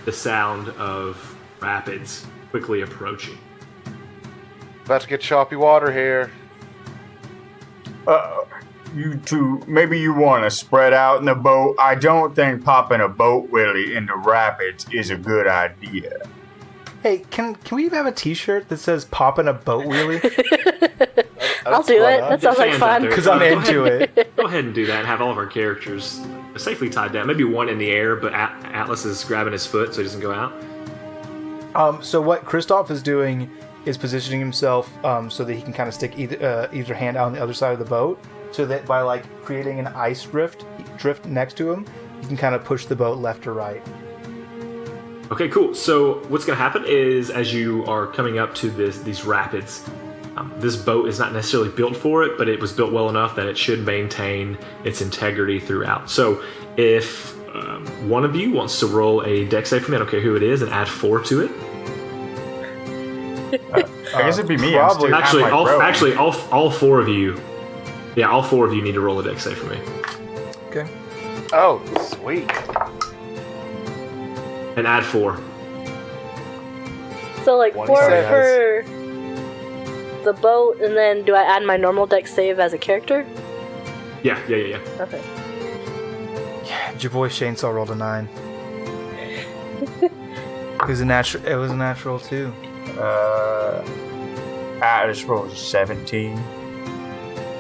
the sound of rapids quickly approaching. About to get choppy water here. You two, maybe you want to spread out in the boat. I don't think popping a boat wheelie into rapids is a good idea. Hey, can we have a T-shirt that says "Poppin' a boat wheelie"? I'll do it. That sounds like fun. Because I'm into it. Go ahead and do that and have all of our characters safely tied down. Maybe one in the air, but Atlas is grabbing his foot so he doesn't go out. So what Kristoff is doing is positioning himself so that he can kind of stick either hand out on the other side of the boat, so that by like creating an ice drift next to him, he can kind of push the boat left or right. Okay, cool. So what's going to happen is, as you are coming up to these rapids, this boat is not necessarily built for it, but it was built well enough that it should maintain its integrity throughout. So if one of you wants to roll a dex save for me, I don't care who it is, and add 4 to it. I guess it'd be me. Probably. All 4 of you. Yeah, all 4 of you need to roll a dex save for me. Okay. Oh, sweet. And add 4. So like 4 27. for the boat, and then do I add my normal dex save as a character? Yeah. Okay. Yeah, your boy Chainsaw rolled a 9. It was a natural too. I just rolled 17.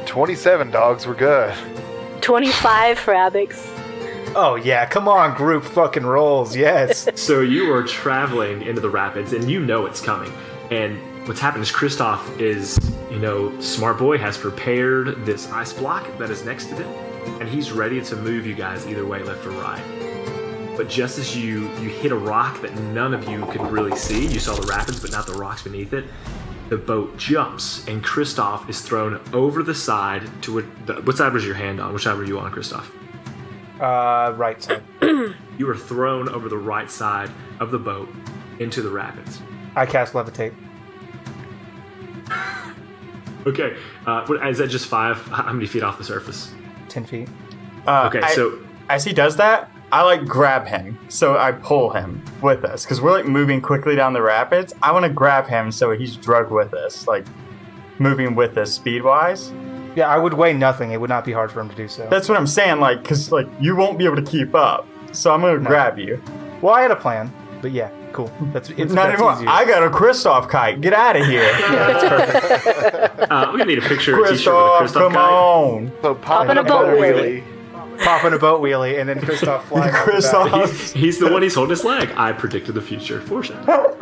27 dogs were good. 25 for Abix. Oh yeah, come on, group fucking rolls, yes. So you are traveling into the rapids, and you know it's coming. And what's happened is Kristoff is, smart boy, has prepared this ice block that is next to them, and he's ready to move you guys either way, left or right. But just as you hit a rock that none of you could really see, you saw the rapids but not the rocks beneath it, the boat jumps, and Kristoff is thrown over the side to what side was your hand on? Which side were you on, Kristoff? Right side. You were thrown over the right side of the boat into the rapids. I cast levitate. Okay, is that just 5? How many feet off the surface? 10 feet. Okay, so as he does that, I grab him, so I pull him with us because we're moving quickly down the rapids. I want to grab him so he's drugged with us, moving with us speed wise. Yeah, I would weigh nothing. It would not be hard for him to do so. That's what I'm saying, because you won't be able to keep up. So I'm gonna grab you. Well, I had a plan, but yeah, cool. That's Not that's anymore. easier. I got a Kristoff kite. Get out of here, That's perfect. we're gonna need a picture of a t-shirt Kristoff. with a Kristoff Come guy. on, So Popping a boat wheelie. Popping a boat wheelie and then Kristoff flying. off the back. Kristoff. He's the one. He's holding his leg. I predicted the future. Foreshadow.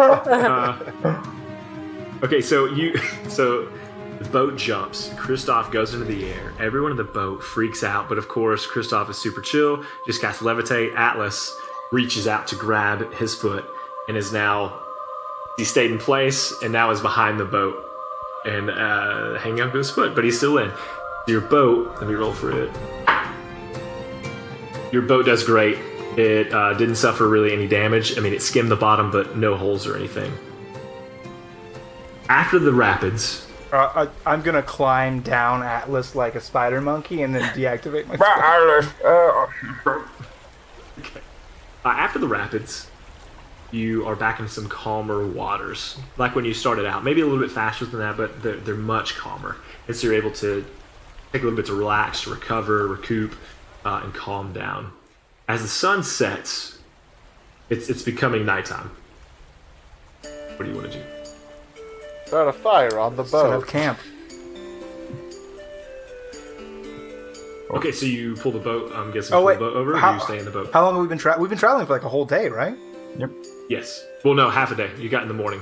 Okay, so the boat jumps. Kristoff goes into the air. Everyone in the boat freaks out, but of course, Kristoff is super chill. Just casts levitate. Atlas reaches out to grab his foot and he stayed in place and now is behind the boat and hanging up to his foot, but he's still in. Your boat, let me roll for it. Your boat does great. It didn't suffer really any damage. I mean, it skimmed the bottom, but no holes or anything. After the rapids, I'm gonna climb down Atlas like a spider monkey and then deactivate my spell. after the rapids, you are back in some calmer waters, like when you started out. Maybe a little bit faster than that, but they're much calmer. And so you're able to take a little bit to relax, to recover, recoup, and calm down. As the sun sets, it's becoming nighttime. What do you want to do? Start a fire on the Set up boat. camp. Okay, so you pull the boat. I'm guessing Oh, pull wait. the boat over, or How- you stay in the boat? How long have we been traveling? We've been traveling for a whole day, right? Yes. Well, no, half a day. You got in the morning.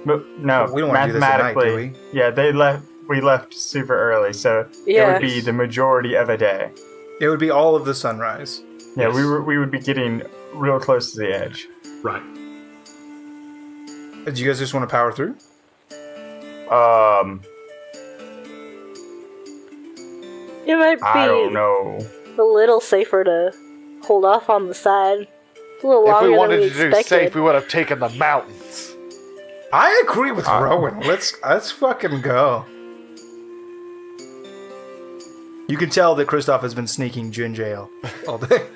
But no, We don't wanna do this at night, do mathematically, yeah, they left. We left super early, so it would be the majority of a day. It would be all of the sunrise. Yeah, Yes. we would be getting real close to the edge. Right. Do you guys just want to power through? It might I don't be know. a little safer to hold off on the side. It's a little If longer we wanted than we to do expected. safe, we would have taken the mountains. I agree with Rowan. Let's fucking go. You can tell that Kristoff has been sneaking ginger ale all day.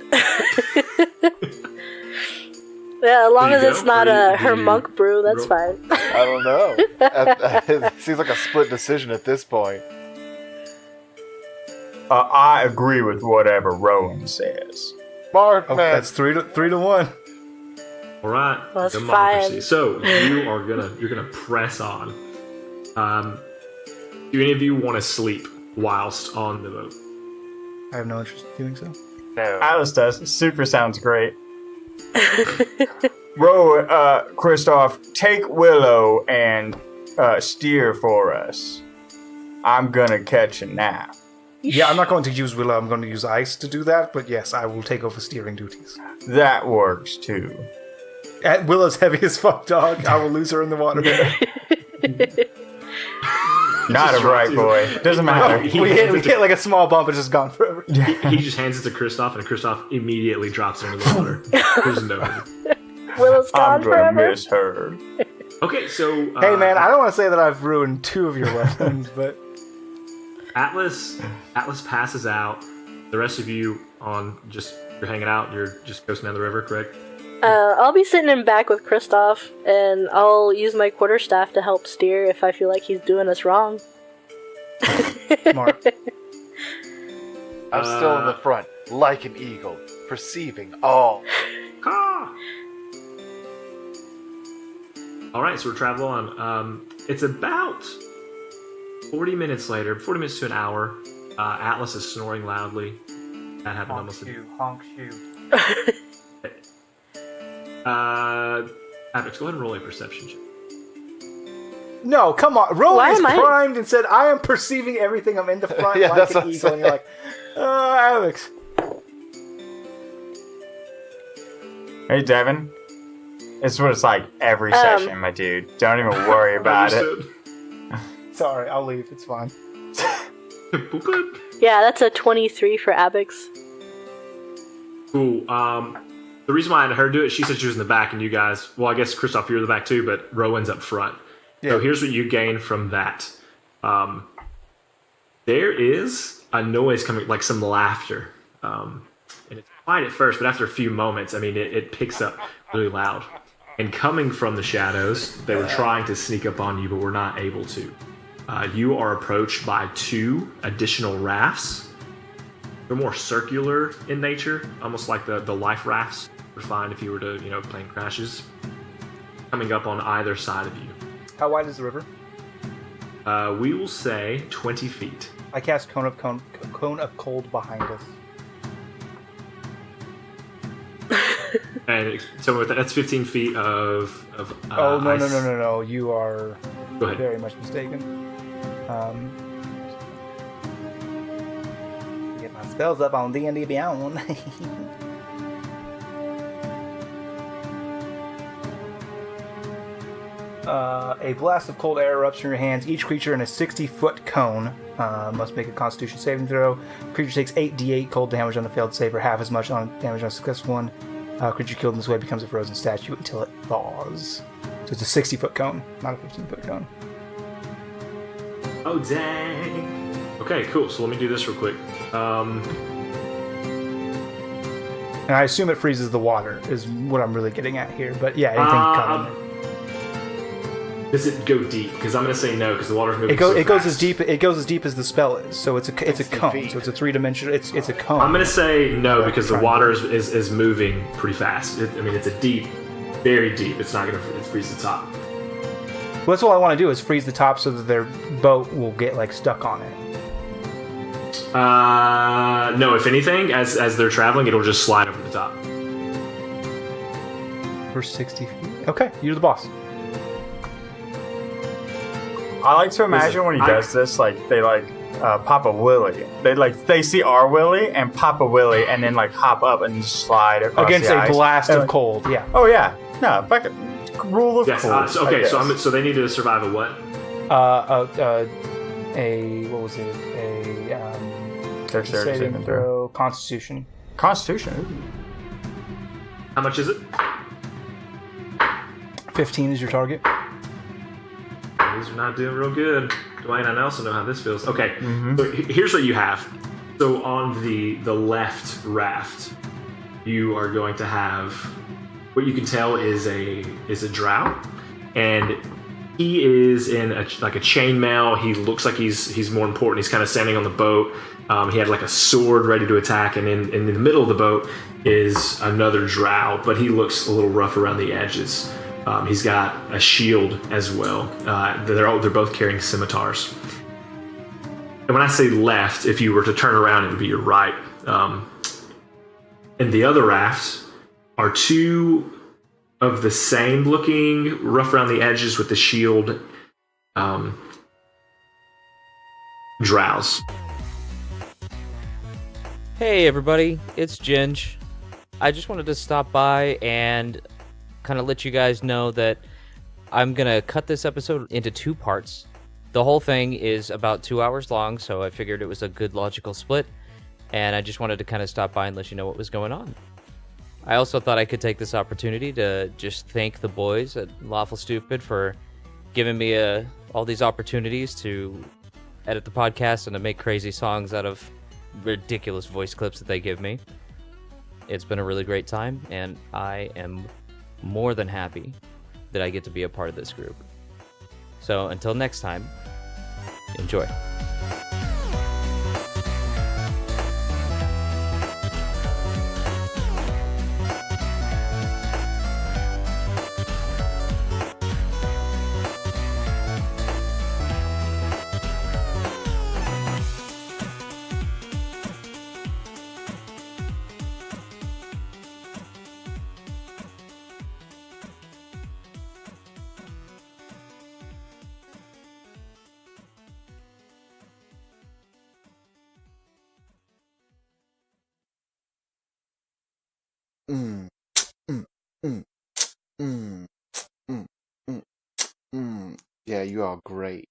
Yeah, as long Do you as it's go? not Or do her you monk brew, that's roll? fine. I don't know. It seems like a split decision at this point. I agree with whatever Rowan says. Mark, Oh, man. that's 3-1. All right, That's democracy. fine. So you're gonna press on. Do any of you want to sleep whilst on the boat? I have no interest in doing so. No. Alice does. Super sounds great. Kristoff, take Willow and steer for us. I'm gonna catch a nap. Yeah, I'm not going to use Willow. I'm going to use Ice to do that. But yes, I will take over steering duties. That works too. Willow's heavy as fuck, dog. I will lose her in the water. Not a right boy. Doesn't matter. we hit like a small bump. It's just gone forever. He just hands it to Kristoff, and Kristoff immediately drops it into the water. There's no. Willow's gone I'm gonna forever. miss her. Okay, so Hey, man, I don't want to say that I've ruined 2 of your weapons, but Atlas passes out. The rest of you you're hanging out. You're just coasting down the river, correct? I'll be sitting in back with Kristoff, and I'll use my quarterstaff to help steer if I feel like he's doing us wrong. Mark. I'm still in the front, like an eagle, perceiving all. Ah! All right, so we're traveling on. It's about 40 minutes later, 40 minutes to an hour. Atlas is snoring loudly. That happened almost. Honk shoe. Alex, go ahead and roll a perception check. No, come on. Why Rowan is am I- primed and said, I am perceiving everything. I'm in the front Yeah, like that's an what I'm eagle. And you're like, Alex. Hey, Devin. It's what it's like every session, my dude. Don't even worry about it. Understood. Sorry, I'll leave. It's fine. Boop, boop. Yeah, that's a 23 for Abix. Cool. The reason why I had her do it, she said she was in the back, and you guys. Well, I guess Kristoff, you're in the back too, but Rowan's up front. So Yeah. here's what you gain from that. There is a noise coming, like some laughter, and it's quiet at first, but after a few moments, I mean, it picks up really loud. And coming from the shadows, they were trying to sneak up on you, but were not able to. You are approached by 2 additional rafts. They're more circular in nature, almost like the life rafts you would find if you were to, plane crashes. Coming up on either side of you. How wide is the river? We will say 20 feet. I cast Cone of Cold behind us. And so with that's 15 feet of Oh, no, ice. no. You are Go ahead. very much mistaken. Get my spells up on D&D Beyond. A blast of cold air erupts from your hands. Each creature in a 60-foot cone must make a Constitution saving throw. Creature takes 8d8 cold damage on the failed save, or half as much on damage on a successful one. Creature killed in this way becomes a frozen statue until it thaws. So it's a 60-foot cone, not a 15-foot cone. Oh, dang. Okay, cool. So let me do this real quick. And I assume it freezes the water, is what I'm really getting at here. But yeah, anything coming. Does it go deep? Because I'm going to say no, because the water's moving It goes fast. as deep. It goes as deep as the spell is. So it's a cone. feet. So it's a 3-dimensional. It's a cone. I'm going to say no, because the Trying water is moving pretty fast. It's a deep, very deep. It's not going to freeze the top. Well, that's all I want to do is freeze the top so that their boat will get like stuck on it. No, if anything, as they're traveling, it'll just slide over the top. For 60 feet. Okay, you're the boss. I like to imagine when he does this, like they pop a willy. They see our willy and pop a willy, and then like hop up and slide across Against the a ice. blast And, of like, cold. Yeah. So rule of Yes. cool. So they need to survive a what? What was it? Dexterity saving throw. Constitution. Constitution. Ooh. How much is it? 15 is your target. These are not doing real good. Dwayne, I also know how this feels. Okay, Mm-hmm. so here's what you have. So on the left raft, you are going to have what you can tell is a drow, and he is in a chainmail. He looks like he's more important. He's kind of standing on the boat. He had like a sword ready to attack, and in the middle of the boat is another drow, but he looks a little rough around the edges. He's got a shield as well. They're both carrying scimitars. And when I say left, if you were to turn around, it would be your right. And the other rafts are two of the same looking, rough around the edges with the shield drows. Hey everybody, it's Ginge. I just wanted to stop by and kind of let you guys know that I'm going to cut this episode into 2 parts. The whole thing is about 2 hours long, so I figured it was a good logical split, and I just wanted to kind of stop by and let you know what was going on. I also thought I could take this opportunity to just thank the boys at Lawful Stupid for giving me all these opportunities to edit the podcast and to make crazy songs out of ridiculous voice clips that they give me. It's been a really great time, and I am more than happy that I get to be a part of this group. So until next time, enjoy. Mm, mm, mm, mm, mm, mm, mm. Yeah, you are great.